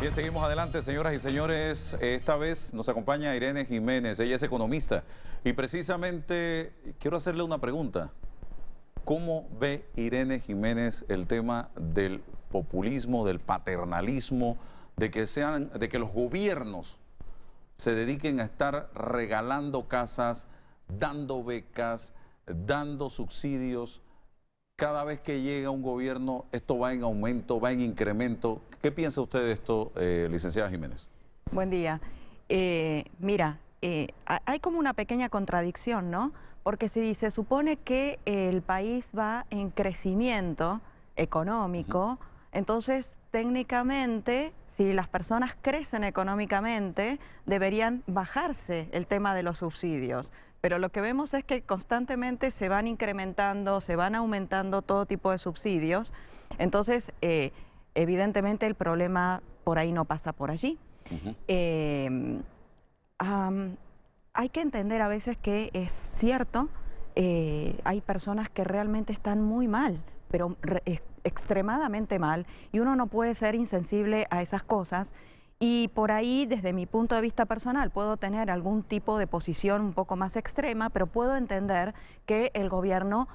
Bien, seguimos adelante, señoras y señores. Esta vez nos acompaña Irene Jiménez, ella es economista. Y precisamente quiero hacerle una pregunta. ¿Cómo ve Irene Jiménez el tema del populismo, del paternalismo, de que los gobiernos se dediquen a estar regalando casas, dando becas, dando subsidios? Cada vez que llega un gobierno, esto va en aumento, va en incremento. ¿Qué piensa usted de esto, licenciada Jiménez? Buen día. Mira, hay como una pequeña contradicción, ¿no? Porque si se supone que el país va en crecimiento económico, entonces técnicamente, si las personas crecen económicamente, deberían bajarse el tema de los subsidios. Pero lo que vemos es que constantemente se van incrementando, se van aumentando todo tipo de subsidios. Entonces, evidentemente el problema por ahí no pasa por allí. Hay que entender a veces que es cierto, hay personas que realmente están muy mal, pero extremadamente mal, y uno no puede ser insensible a esas cosas. Y por ahí, desde mi punto de vista personal, puedo tener algún tipo de posición un poco más extrema, pero puedo entender que el gobierno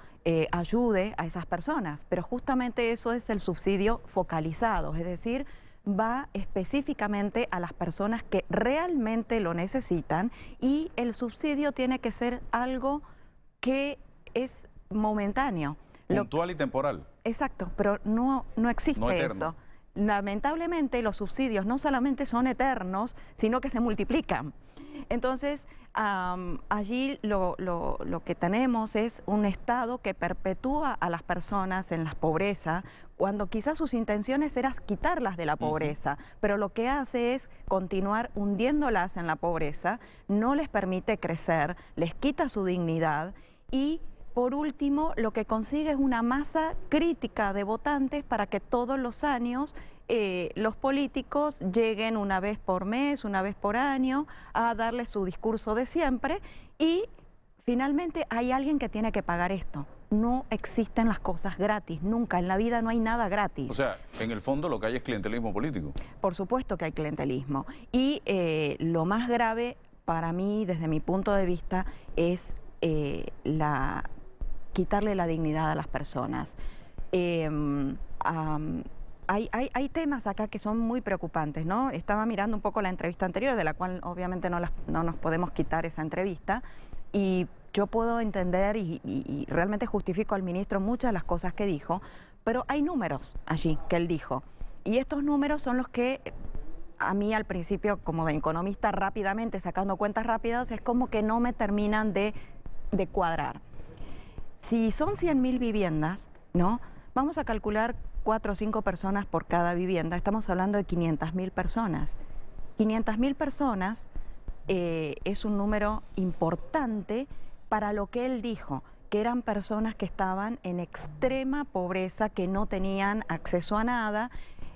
ayude a esas personas. Pero justamente eso es el subsidio focalizado, es decir, va específicamente a las personas que realmente lo necesitan, y el subsidio tiene que ser algo que es momentáneo. Puntual y temporal. Exacto, pero no existe eso. Lamentablemente los subsidios no solamente son eternos, sino que se multiplican. Entonces, allí lo que tenemos es un Estado que perpetúa a las personas en la pobreza, cuando quizás sus intenciones eran quitarlas de la pobreza, pero lo que hace es continuar hundiéndolas en la pobreza, no les permite crecer, les quita su dignidad y, por último, lo que consigue es una masa crítica de votantes para que todos los años los políticos lleguen una vez por mes, una vez por año, a darle su discurso de siempre, y finalmente hay alguien que tiene que pagar esto. No existen las cosas gratis, nunca, en la vida no hay nada gratis. O sea, en el fondo lo que hay es clientelismo político. Por supuesto que hay clientelismo, y lo más grave para mí, desde mi punto de vista, es quitarle la dignidad a las personas. Hay temas acá que son muy preocupantes, ¿no? Estaba mirando un poco la entrevista anterior, de la cual obviamente no nos podemos quitar esa entrevista, y yo puedo entender y realmente justifico al ministro muchas de las cosas que dijo, pero hay números allí que él dijo, y estos números son los que a mí al principio, como de economista, rápidamente, sacando cuentas rápidas, es como que no me terminan de cuadrar. Si son 100.000 viviendas, ¿no? Vamos a calcular 4 o 5 personas por cada vivienda, estamos hablando de 500.000 personas. 500.000 personas es un número importante para lo que él dijo, que eran personas que estaban en extrema pobreza, que no tenían acceso a nada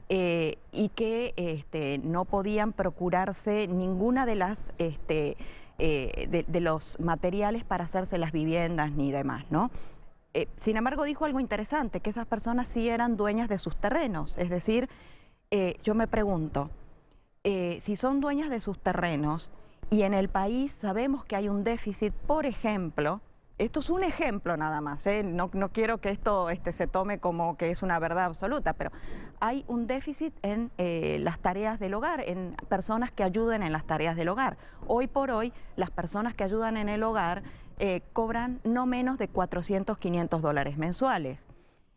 y que no podían procurarse ninguna de las de los materiales para hacerse las viviendas ni demás, ¿no? Sin embargo, dijo algo interesante, que esas personas sí eran dueñas de sus terrenos. Es decir, yo me pregunto, si son dueñas de sus terrenos y en el país sabemos que hay un déficit, por ejemplo, esto es un ejemplo nada más, no quiero que esto se tome como que es una verdad absoluta, pero hay un déficit en las tareas del hogar, en personas que ayuden en las tareas del hogar. Hoy por hoy, las personas que ayudan en el hogar cobran no menos de 400, 500 dólares mensuales.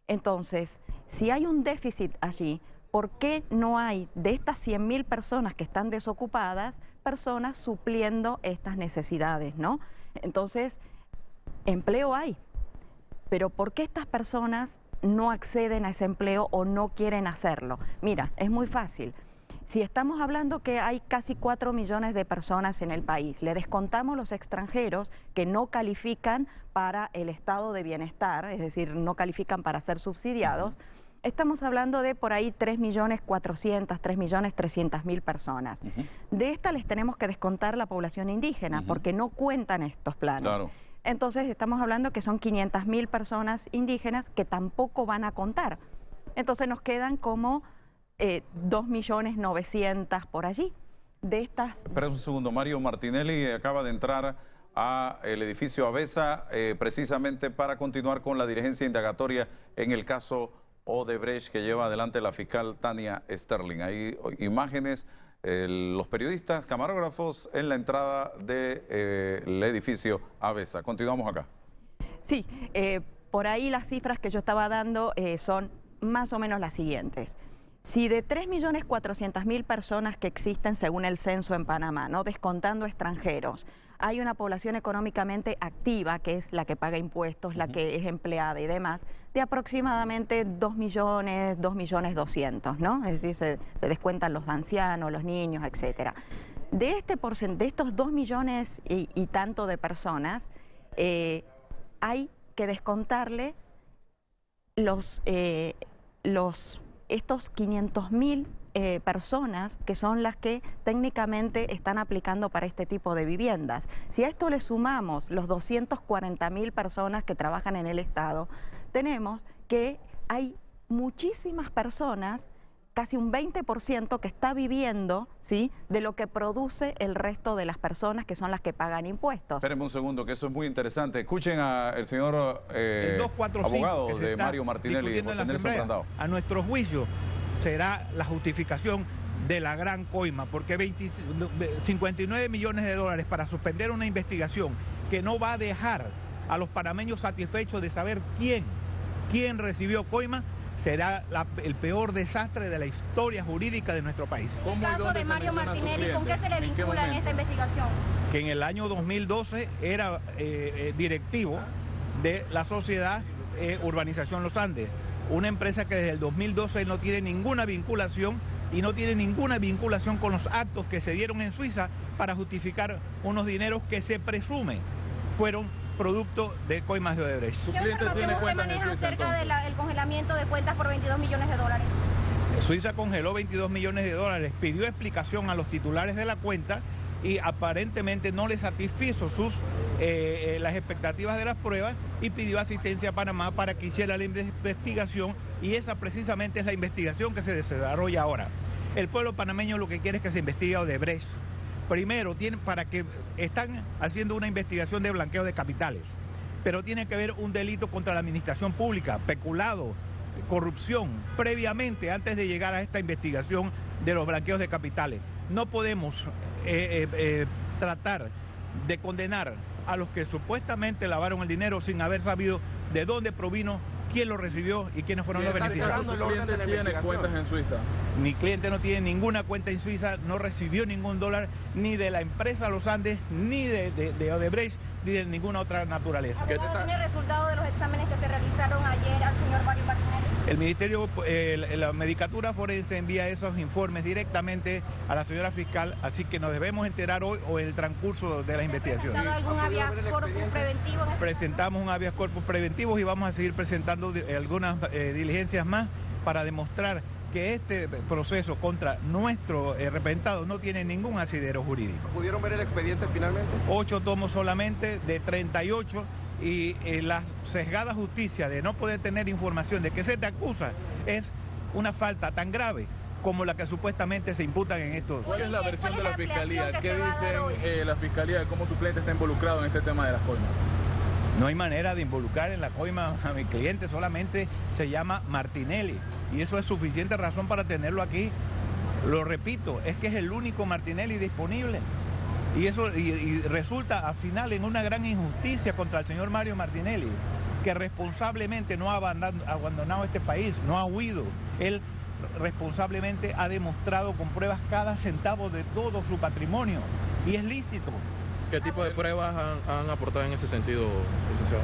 Entonces, si hay un déficit allí, ¿por qué no hay de estas 100.000 personas que están desocupadas, personas supliendo estas necesidades, ¿no? Entonces, empleo hay, pero ¿por qué estas personas no acceden a ese empleo o no quieren hacerlo? Mira, es muy fácil. Si estamos hablando que hay casi 4 millones de personas en el país, le descontamos los extranjeros que no califican para el estado de bienestar, es decir, no califican para ser subsidiados, estamos hablando de por ahí 3.400.000, 3.300.000 personas. De estas les tenemos que descontar la población indígena, porque no cuentan estos planes. Claro. Entonces estamos hablando que son 500.000 personas indígenas que tampoco van a contar. Entonces nos quedan como 2.900.000 por allí. De estas... Espera un segundo, Mario Martinelli acaba de entrar al edificio Avesa precisamente para continuar con la diligencia indagatoria en el caso Odebrecht que lleva adelante la fiscal Tania Sterling. Hay imágenes, los periodistas, camarógrafos en la entrada del edificio Avesa. Continuamos acá. Sí, por ahí las cifras que yo estaba dando son más o menos las siguientes. Si de 3.400.000 personas que existen según el censo en Panamá, no descontando extranjeros, hay una población económicamente activa, que es la que paga impuestos, la que es empleada y demás, de aproximadamente 2.200.000, ¿no? Es decir, se descuentan los ancianos, los niños, etcétera. De estos 2 millones y tanto de personas, hay que descontarle estos 500.000 personas que son las que técnicamente están aplicando para este tipo de viviendas. Si a esto le sumamos los 240.000 personas que trabajan en el Estado, tenemos que hay muchísimas personas, casi un 20% que está viviendo, ¿sí?, de lo que produce el resto de las personas que son las que pagan impuestos. Espérenme un segundo, que eso es muy interesante. Escuchen al señor abogado de Mario Martinelli, José Nelson Brandao. A nuestro juicio será la justificación de la gran coima, porque 59 millones de dólares para suspender una investigación que no va a dejar a los panameños satisfechos de saber quién recibió coima, será el peor desastre de la historia jurídica de nuestro país. El caso de Mario Martinelli, ¿con qué se le vincula en esta investigación? Que en el año 2012 era directivo de la sociedad Urbanización Los Andes, una empresa que desde el 2012 no tiene ninguna vinculación y no tiene ninguna vinculación con los actos que se dieron en Suiza para justificar unos dineros que se presume fueron producto de coimas de Odebrecht. ¿Qué información usted maneja acerca del congelamiento de cuentas por 22 millones de dólares? Suiza congeló 22 millones de dólares, pidió explicación a los titulares de la cuenta y aparentemente no le satisfizo las expectativas de las pruebas y pidió asistencia a Panamá para que hiciera la investigación, y esa precisamente es la investigación que se desarrolla ahora. El pueblo panameño lo que quiere es que se investigue a Odebrecht. Primero, están haciendo una investigación de blanqueo de capitales, pero tiene que haber un delito contra la administración pública, peculado, corrupción, previamente, antes de llegar a esta investigación de los blanqueos de capitales. No podemos tratar de condenar a los que supuestamente lavaron el dinero sin haber sabido de dónde provino, quién lo recibió y quiénes fueron los beneficiarios. ¿Su cliente tiene cuentas en Suiza? Mi cliente no tiene ninguna cuenta en Suiza, no recibió ningún dólar ni de la empresa Los Andes, ni de Odebrecht, ni de ninguna otra naturaleza. ¿Abogado, tiene resultado de los exámenes que se realizaron ayer al señor Mario Martinelli? El Ministerio, la Medicatura Forense envía esos informes directamente a la señora fiscal, así que nos debemos enterar hoy o en el transcurso de la investigación. ¿Ha presentado algún habeas corpus preventivo? Presentamos un habeas corpus preventivo y vamos a seguir presentando algunas diligencias más para demostrar que este proceso contra nuestro representado no tiene ningún asidero jurídico. ¿Pudieron ver el expediente finalmente? 8 tomos solamente de 38 y la sesgada justicia de no poder tener información de que se te acusa es una falta tan grave como la que supuestamente se imputan en estos. ¿Cuál es la versión de la Fiscalía? ¿Qué dicen la Fiscalía de cómo su cliente está involucrado en este tema de las coimas? No hay manera de involucrar en la coima a mi cliente, solamente se llama Martinelli y eso es suficiente razón para tenerlo aquí. Lo repito, es que es el único Martinelli disponible y eso y resulta al final en una gran injusticia contra el señor Mario Martinelli, que responsablemente no ha abandonado este país, no ha huido. Él responsablemente ha demostrado con pruebas cada centavo de todo su patrimonio y es lícito. ¿Qué tipo de pruebas han aportado en ese sentido, licenciado?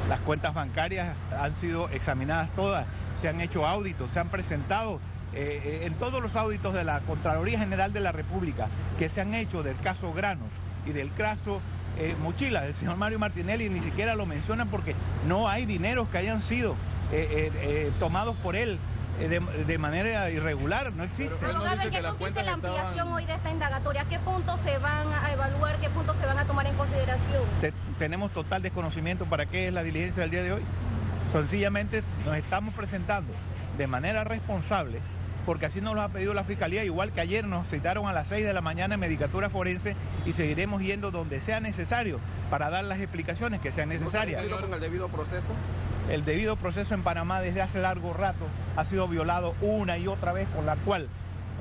Las cuentas bancarias han sido examinadas todas, se han hecho auditos, se han presentado en todos los auditos de la Contraloría General de la República que se han hecho del caso Granos y del caso Mochila. El señor Mario Martinelli ni siquiera lo mencionan porque no hay dineros que hayan sido tomados por él de manera irregular, no existe. Abogado, ¿en qué consiste la ampliación hoy de esta indagatoria? ¿Qué puntos se van a evaluar? ¿Qué puntos se van a tomar en consideración? Tenemos total desconocimiento para qué es la diligencia del día de hoy. Sencillamente nos estamos presentando de manera responsable porque así nos lo ha pedido la Fiscalía, igual que ayer nos citaron a las 6 de la mañana en Medicatura Forense y seguiremos yendo donde sea necesario para dar las explicaciones que sean necesarias. ¿No se ha con el debido proceso? El debido proceso en Panamá desde hace largo rato ha sido violado una y otra vez, con la cual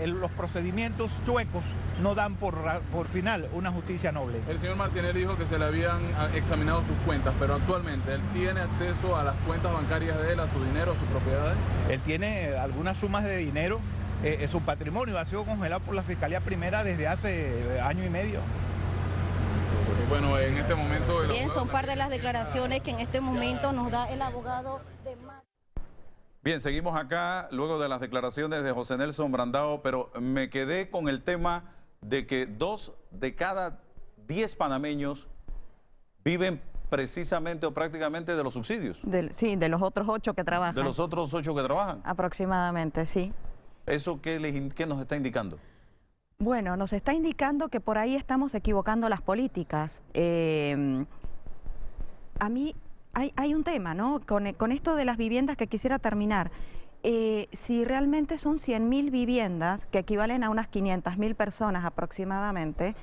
los procedimientos chuecos no dan por final una justicia noble. El señor Martinelli dijo que se le habían examinado sus cuentas, pero actualmente él tiene acceso a las cuentas bancarias de él, a su dinero, a sus propiedades. Él tiene algunas sumas de dinero, su patrimonio ha sido congelado por la Fiscalía Primera desde hace año y medio. Bueno, en este momento... Bien, son parte de las declaraciones que en este momento nos da el abogado de... Bien, seguimos acá luego de las declaraciones de José Nelson Brandao, pero me quedé con el tema de que 2 de cada 10 panameños viven precisamente o prácticamente de los subsidios. Sí, de los otros 8 que trabajan. De los otros 8 que trabajan. Aproximadamente, sí. ¿Eso qué nos está indicando? Bueno, nos está indicando que por ahí estamos equivocando las políticas. A mí hay un tema, ¿no? Con esto de las viviendas que quisiera terminar. Si realmente son 100.000 viviendas, que equivalen a unas 500.000 personas aproximadamente,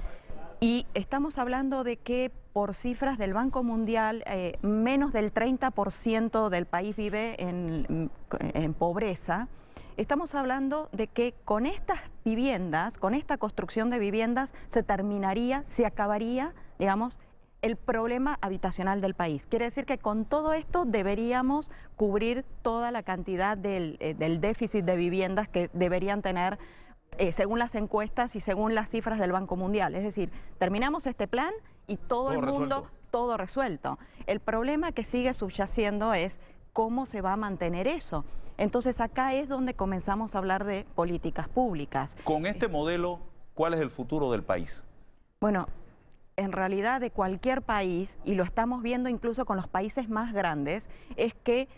y estamos hablando de que por cifras del Banco Mundial, menos del 30% del país vive en pobreza. Estamos hablando de que con estas viviendas, con esta construcción de viviendas, se acabaría, digamos, el problema habitacional del país. Quiere decir que con todo esto deberíamos cubrir toda la cantidad del déficit de viviendas que deberían tener, según las encuestas y según las cifras del Banco Mundial. Es decir, terminamos este plan y todo el mundo, todo resuelto. El problema que sigue subyaciendo es cómo se va a mantener eso. Entonces acá es donde comenzamos a hablar de políticas públicas. Con este modelo, ¿cuál es el futuro del país? Bueno, en realidad de cualquier país, y lo estamos viendo incluso con los países más grandes, es que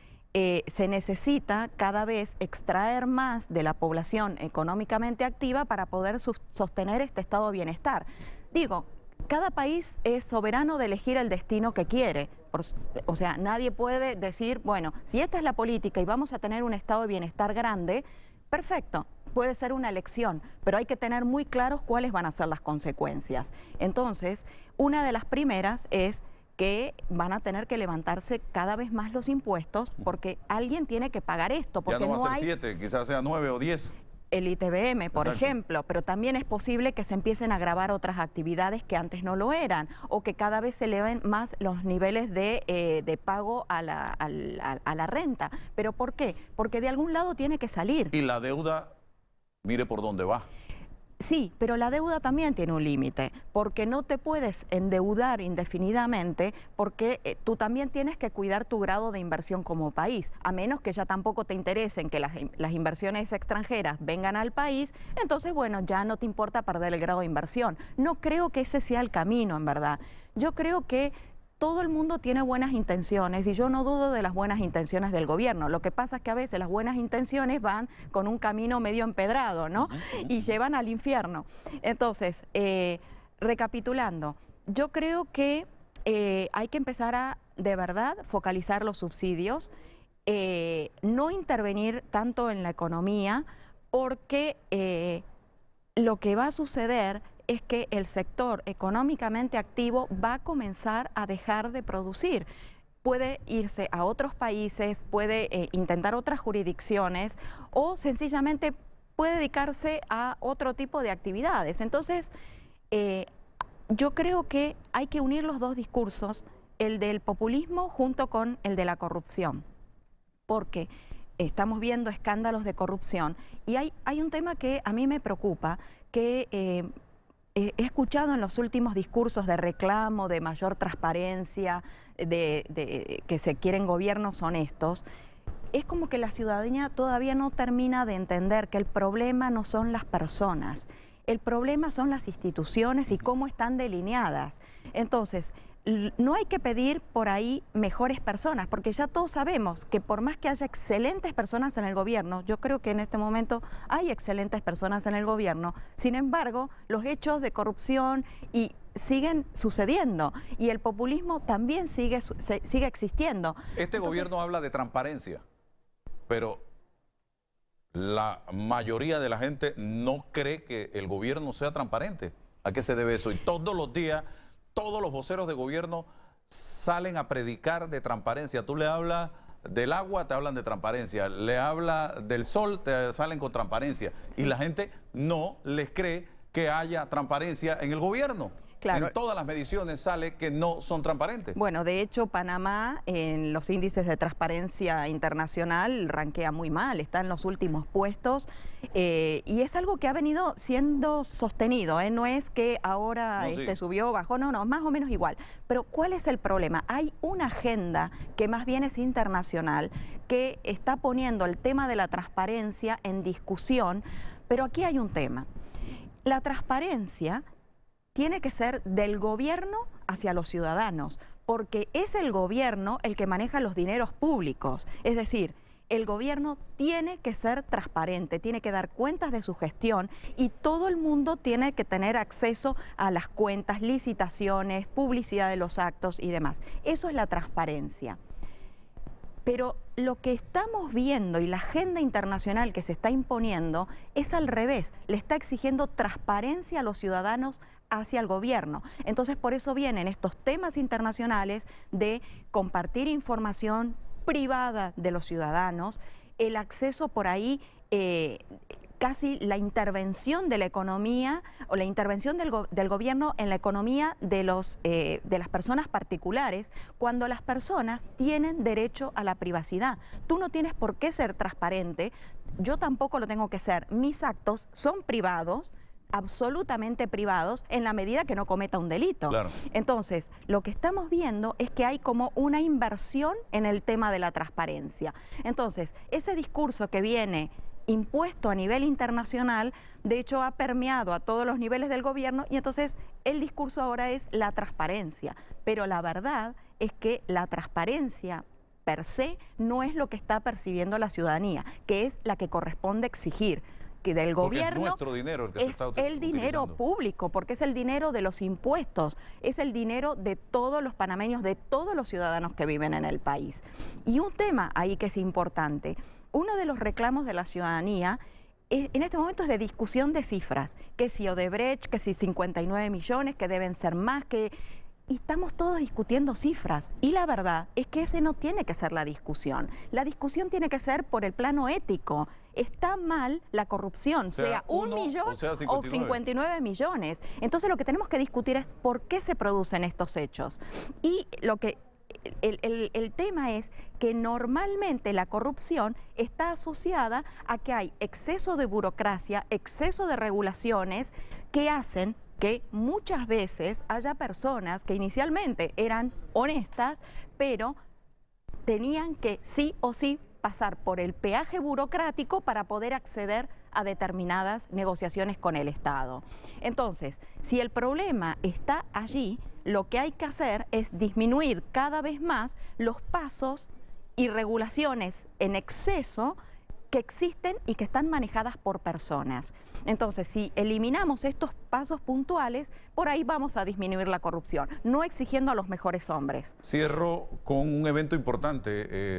se necesita cada vez extraer más de la población económicamente activa para poder sostener este estado de bienestar. Digo, cada país es soberano de elegir el destino que quiere. O sea, nadie puede decir, bueno, si esta es la política y vamos a tener un estado de bienestar grande, perfecto, puede ser una elección, pero hay que tener muy claros cuáles van a ser las consecuencias. Entonces, una de las primeras es que van a tener que levantarse cada vez más los impuestos porque alguien tiene que pagar esto. Porque ya no va a ser 7, quizás sea 9 o 10. El ITBM, por Exacto. ejemplo, pero también es posible que se empiecen a gravar otras actividades que antes no lo eran, o que cada vez se eleven más los niveles de pago a la renta. ¿Pero por qué? Porque de algún lado tiene que salir. Y la deuda, mire por dónde va. Sí, pero la deuda también tiene un límite, porque no te puedes endeudar indefinidamente, porque tú también tienes que cuidar tu grado de inversión como país, a menos que ya tampoco te interesen que las inversiones extranjeras vengan al país, entonces bueno, ya no te importa perder el grado de inversión. No creo que ese sea el camino, en verdad. Yo creo que todo el mundo tiene buenas intenciones y yo no dudo de las buenas intenciones del gobierno. Lo que pasa es que a veces las buenas intenciones van con un camino medio empedrado, ¿no? Y llevan al infierno. Entonces, recapitulando, yo creo que hay que empezar a, de verdad, focalizar los subsidios, no intervenir tanto en la economía, porque lo que va a suceder es que el sector económicamente activo va a comenzar a dejar de producir. Puede irse a otros países, puede intentar otras jurisdicciones o sencillamente puede dedicarse a otro tipo de actividades. Entonces, yo creo que hay que unir los dos discursos, el del populismo junto con el de la corrupción, porque estamos viendo escándalos de corrupción y hay un tema que a mí me preocupa, que he escuchado en los últimos discursos de reclamo, de mayor transparencia, de que se quieren gobiernos honestos. Es como que la ciudadanía todavía no termina de entender que el problema no son las personas, el problema son las instituciones y cómo están delineadas. Entonces, no hay que pedir por ahí mejores personas, porque ya todos sabemos que por más que haya excelentes personas en el gobierno, yo creo que en este momento hay excelentes personas en el gobierno, sin embargo, los hechos de corrupción siguen sucediendo y el populismo también sigue existiendo. Este gobierno habla de transparencia, pero la mayoría de la gente no cree que el gobierno sea transparente. ¿A qué se debe eso? Y todos los días, todos los voceros de gobierno salen a predicar de transparencia. Tú le hablas del agua, te hablan de transparencia. Le hablas del sol, te salen con transparencia. Y la gente no les cree que haya transparencia en el gobierno. Claro. En todas las mediciones sale que no son transparentes. Bueno, de hecho, Panamá en los índices de transparencia internacional rankea muy mal, está en los últimos puestos y es algo que ha venido siendo sostenido, no es que ahora subió o bajó, no, más o menos igual. Pero ¿cuál es el problema? Hay una agenda que más bien es internacional, que está poniendo el tema de la transparencia en discusión, pero aquí hay un tema. La transparencia tiene que ser del gobierno hacia los ciudadanos, porque es el gobierno el que maneja los dineros públicos. Es decir, el gobierno tiene que ser transparente, tiene que dar cuentas de su gestión y todo el mundo tiene que tener acceso a las cuentas, licitaciones, publicidad de los actos y demás. Eso es la transparencia. Pero lo que estamos viendo y la agenda internacional que se está imponiendo es al revés, le está exigiendo transparencia a los ciudadanos hacia el gobierno. Entonces, por eso vienen estos temas internacionales de compartir información privada de los ciudadanos, el acceso por ahí, casi la intervención de la economía o la intervención del gobierno en la economía de las personas particulares, cuando las personas tienen derecho a la privacidad. Tú no tienes por qué ser transparente, yo tampoco lo tengo que ser. Mis actos son privados, absolutamente privados, en la medida que no cometa un delito. Claro. Entonces, lo que estamos viendo es que hay como una inversión en el tema de la transparencia. Entonces, ese discurso que viene impuesto a nivel internacional, de hecho ha permeado a todos los niveles del gobierno y entonces el discurso ahora es la transparencia. Pero la verdad es que la transparencia per se no es lo que está percibiendo la ciudadanía, que es la que corresponde exigir. Que del gobierno es nuestro dinero el que se está el dinero público, porque es el dinero de los impuestos, es el dinero de todos los panameños, de todos los ciudadanos que viven en el país. Y un tema ahí que es importante, uno de los reclamos de la ciudadanía en este momento es de discusión de cifras, que si Odebrecht, que si 59 millones, que deben ser más, que... Y estamos todos discutiendo cifras y la verdad es que ese no tiene que ser la discusión. La discusión tiene que ser por el plano ético. Está mal la corrupción, sea 1 millón o 59 millones. Entonces lo que tenemos que discutir es por qué se producen estos hechos. Y lo que el tema es que normalmente la corrupción está asociada a que hay exceso de burocracia, exceso de regulaciones que hacen que muchas veces haya personas que inicialmente eran honestas, pero tenían que sí o sí pasar por el peaje burocrático para poder acceder a determinadas negociaciones con el Estado. Entonces, si el problema está allí, lo que hay que hacer es disminuir cada vez más los pasos y regulaciones en exceso que existen y que están manejadas por personas. Entonces, si eliminamos estos pasos puntuales, por ahí vamos a disminuir la corrupción, no exigiendo a los mejores hombres. Cierro con un evento importante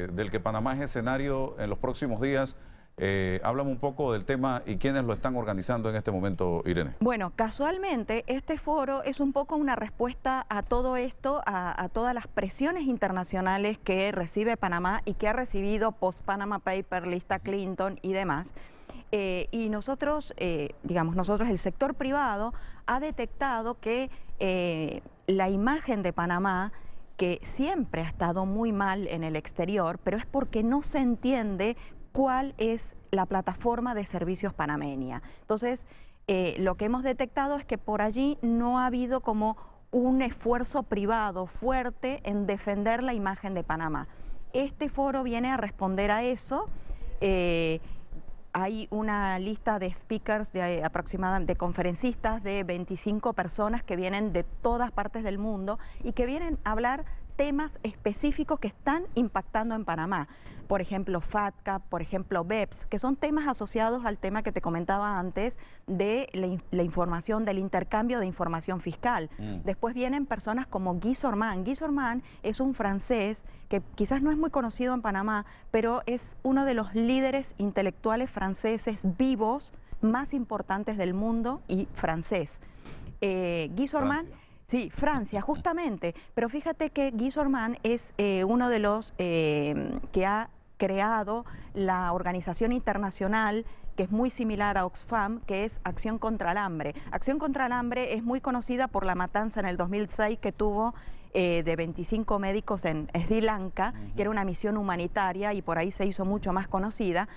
del que Panamá es escenario en los próximos días. Háblame un poco del tema y quiénes lo están organizando en este momento, Irene. Bueno, casualmente este foro es un poco una respuesta a todo esto, a todas las presiones internacionales que recibe Panamá y que ha recibido post-Panama Paper, lista Clinton y demás. Y nosotros, nosotros, el sector privado, ha detectado que la imagen de Panamá, que siempre ha estado muy mal en el exterior, pero es porque no se entiende cuál es la plataforma de servicios panameña. Entonces, lo que hemos detectado es que por allí no ha habido como un esfuerzo privado fuerte en defender la imagen de Panamá. Este foro viene a responder a eso. Hay una lista de speakers aproximadamente, de conferencistas de 25 personas que vienen de todas partes del mundo y que vienen a hablar temas específicos que están impactando en Panamá. Por ejemplo, FATCA, por ejemplo, BEPS, que son temas asociados al tema que te comentaba antes de la información, del intercambio de información fiscal. Después vienen personas como Guy Sorman. Guy Sorman es un francés que quizás no es muy conocido en Panamá, pero es uno de los líderes intelectuales franceses vivos más importantes del mundo y francés. Guy Sorman... Sí, Francia, justamente. Pero fíjate que Guy Sorman es uno de los que ha creado la organización internacional que es muy similar a Oxfam, que es Acción contra el Hambre. Acción contra el Hambre es muy conocida por la matanza en el 2006 que tuvo de 25 médicos en Sri Lanka, que era una misión humanitaria y por ahí se hizo mucho más conocida.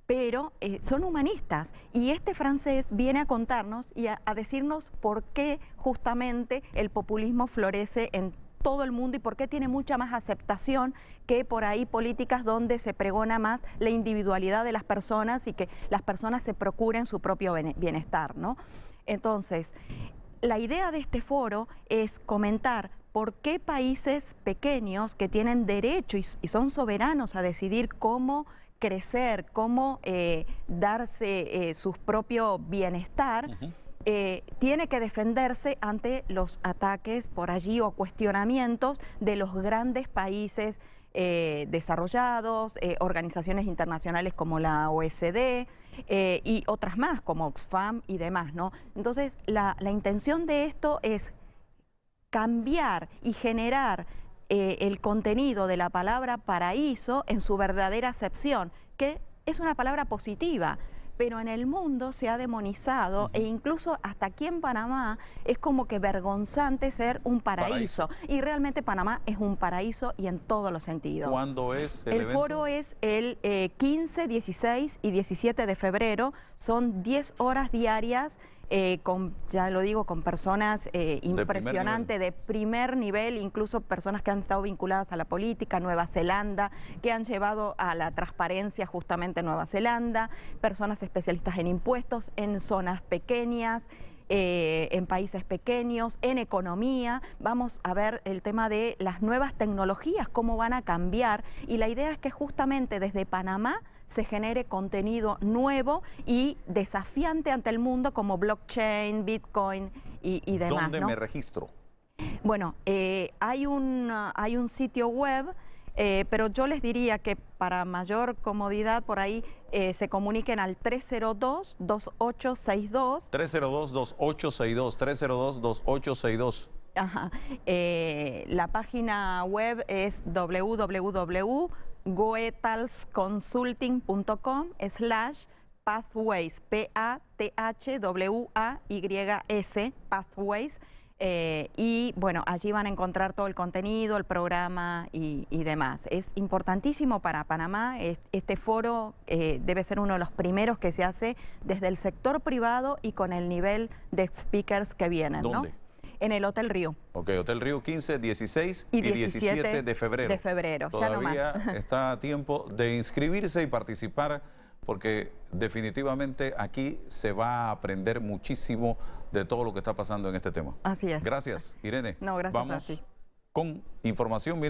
Pero son humanistas y este francés viene a contarnos y a decirnos por qué justamente el populismo florece en todo el mundo y por qué tiene mucha más aceptación que por ahí políticas donde se pregona más la individualidad de las personas y que las personas se procuren su propio bienestar, ¿no? Entonces, la idea de este foro es comentar por qué países pequeños que tienen derecho y son soberanos a decidir cómo crecer, cómo darse su propio bienestar, tiene que defenderse ante los ataques por allí o cuestionamientos de los grandes países desarrollados, organizaciones internacionales como la OECD y otras más como Oxfam y demás, ¿no? Entonces, la intención de esto es cambiar y generar el contenido de la palabra paraíso en su verdadera acepción, que es una palabra positiva, pero en el mundo se ha demonizado e incluso hasta aquí en Panamá es como que vergonzante ser un paraíso. Y realmente Panamá es un paraíso y en todos los sentidos. ¿Cuándo es el evento? El foro es el 15, 16 y 17 de febrero, son 10 horas diarias. Ya lo digo, con personas impresionantes de primer nivel, incluso personas que han estado vinculadas a la política, Nueva Zelanda, que han llevado a la transparencia justamente Nueva Zelanda, personas especialistas en impuestos, en zonas pequeñas, en países pequeños, en economía. Vamos a ver el tema de las nuevas tecnologías, cómo van a cambiar, y la idea es que justamente desde Panamá se genere contenido nuevo y desafiante ante el mundo como blockchain, Bitcoin y demás. ¿Dónde ¿no? me registro? Bueno, hay un sitio web, pero yo les diría que para mayor comodidad por ahí se comuniquen al 302-2862. 302-2862, 302-2862. Ajá. La página web es www.goethalsconsulting.com/pathways, P-A-T-H-W-A-Y-S, Pathways. Y bueno, allí van a encontrar todo el contenido, el programa y demás. Es importantísimo para Panamá. Este foro debe ser uno de los primeros que se hace desde el sector privado y con el nivel de speakers que vienen. ¿Dónde? ¿No? En el Hotel Río. Ok, Hotel Río 15, 16 y 17 de febrero. De febrero, Todavía ya no más. está a tiempo de inscribirse y participar, porque definitivamente aquí se va a aprender muchísimo de todo lo que está pasando en este tema. Así es. Gracias, Irene. No, gracias a Vamos ti. con información.